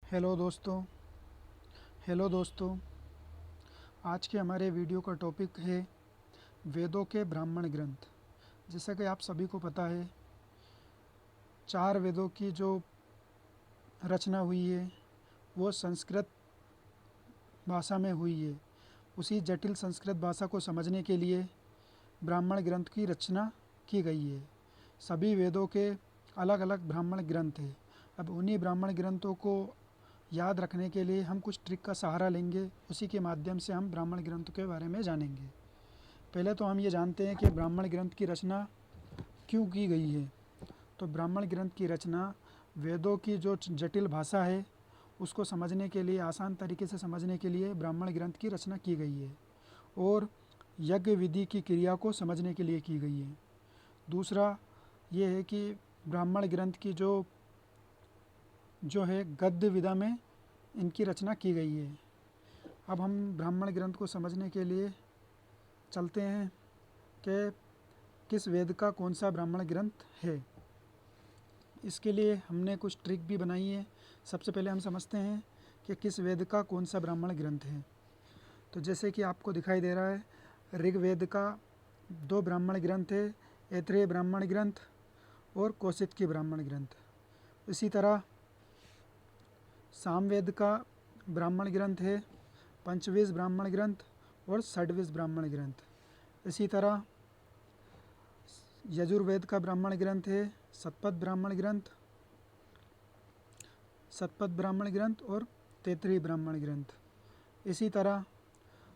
Hello दोस्तों hello दोस्तों। आज के हमारे वीडियो का टॉपिक है वेदों के ब्राह्मण ग्रंथ। जैसा कि आप सभी को पता है, 4 वेदों की जो रचना हुई है वो संस्कृत भाषा में हुई है। उसी जटिल संस्कृत भाषा को समझने के लिए ब्राह्मण ग्रंथ की रचना की गई है। सभी वेदों के अलग अलग ब्राह्मण ग्रंथ हैं। अब उन्हीं ब्राह्मण ग्रंथों को याद रखने के लिए हम कुछ ट्रिक का सहारा लेंगे। उसी के माध्यम से हम ब्राह्मण ग्रंथ के बारे में जानेंगे। पहले तो हम ये जानते हैं कि ब्राह्मण ग्रंथ की रचना क्यों की गई है। तो ब्राह्मण ग्रंथ की रचना वेदों की जो जटिल भाषा है उसको समझने के लिए, आसान तरीके से समझने के लिए ब्राह्मण ग्रंथ की रचना की गई है और यज्ञ विधि की क्रिया को समझने के लिए की गई है। दूसरा ये है कि ब्राह्मण ग्रंथ की जो है गद्य विधा में इनकी रचना की गई है। अब हम ब्राह्मण ग्रंथ को समझने के लिए चलते हैं कि किस वेद का कौन सा ब्राह्मण ग्रंथ है। इसके लिए हमने कुछ ट्रिक भी बनाई है। सबसे पहले हम समझते हैं कि किस वेद का कौन सा ब्राह्मण ग्रंथ है। तो जैसे कि आपको दिखाई दे रहा है, ऋग्वेद का 2 ब्राह्मण ग्रंथ है, ऐत्रेय ब्राह्मण ग्रंथ और कौशिक ब्राह्मण ग्रंथ। इसी तरह सामवेद का ब्राह्मण ग्रंथ है, पंचवीस ब्राह्मण ग्रंथ और षड्वीस ब्राह्मण ग्रंथ। इसी तरह यजुर्वेद का ब्राह्मण ग्रंथ है शतपथ ब्राह्मण ग्रंथ और तैत्तिरीय ब्राह्मण ग्रंथ। इसी तरह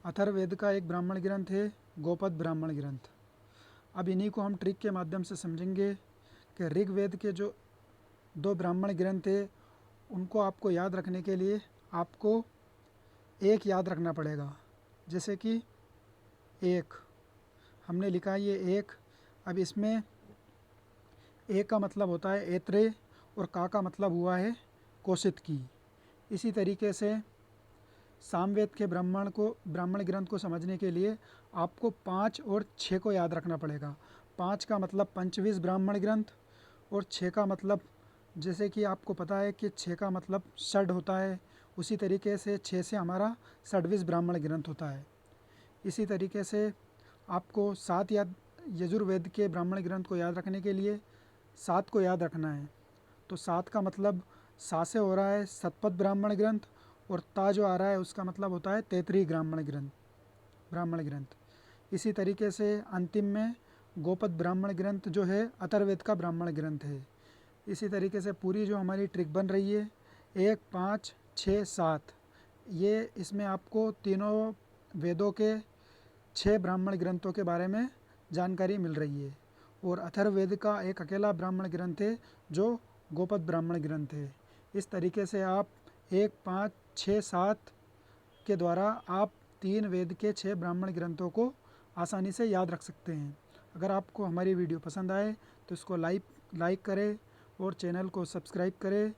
अथर्ववेद का एक ब्राह्मण ग्रंथ है गोपद ब्राह्मण ग्रंथ। अब इन्हीं को हम ट्रिक के माध्यम से समझेंगे कि ऋग्वेद के जो 2 ब्राह्मण ग्रंथ है उनको आपको याद रखने के लिए आपको एक याद रखना पड़ेगा। जैसे कि एक हमने लिखा ये एक। अब इसमें एक का मतलब होता है ऐत्रेय और का मतलब हुआ है कौशिक की। इसी तरीके से सामवेद के ब्राह्मण ग्रंथ को समझने के लिए आपको 5 और 6 को याद रखना पड़ेगा। 5 का मतलब पंचवीस ब्राह्मण ग्रंथ और 6 का मतलब, जैसे कि आपको पता है कि 6 का मतलब षड होता है, उसी तरीके से 6 से हमारा षड्वीस ब्राह्मण ग्रंथ होता है। इसी तरीके से आपको 7 याद यजुर्वेद के ब्राह्मण ग्रंथ को याद रखने के लिए 7 को याद रखना है। तो 7 का मतलब सा से हो रहा है शतपथ ब्राह्मण ग्रंथ और ता जो आ रहा है उसका मतलब होता है तैत्तिरीय ब्राह्मण ग्रंथ। इसी तरीके से अंतिम में गोपद ब्राह्मण ग्रंथ जो है अथर्ववेद का ब्राह्मण ग्रंथ है। इसी तरीके से पूरी जो हमारी ट्रिक बन रही है 1, 5, 6, 7, ये इसमें आपको तीनों वेदों के 6 ब्राह्मण ग्रंथों के बारे में जानकारी मिल रही है। और अथर्ववेद का एक अकेला ब्राह्मण ग्रंथ है जो गोपद ब्राह्मण ग्रंथ है। इस तरीके से आप 1, 5, 6, 7 के द्वारा आप 3 वेद के 6 ब्राह्मण ग्रंथों को आसानी से याद रख सकते हैं। अगर आपको हमारी वीडियो पसंद आए तो इसको लाइक करें और चैनल को सब्सक्राइब करें।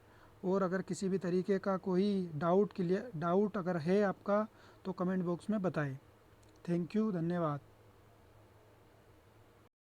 और अगर किसी भी तरीके का कोई डाउट अगर है आपका तो कमेंट बॉक्स में बताएं। थैंक यू, धन्यवाद।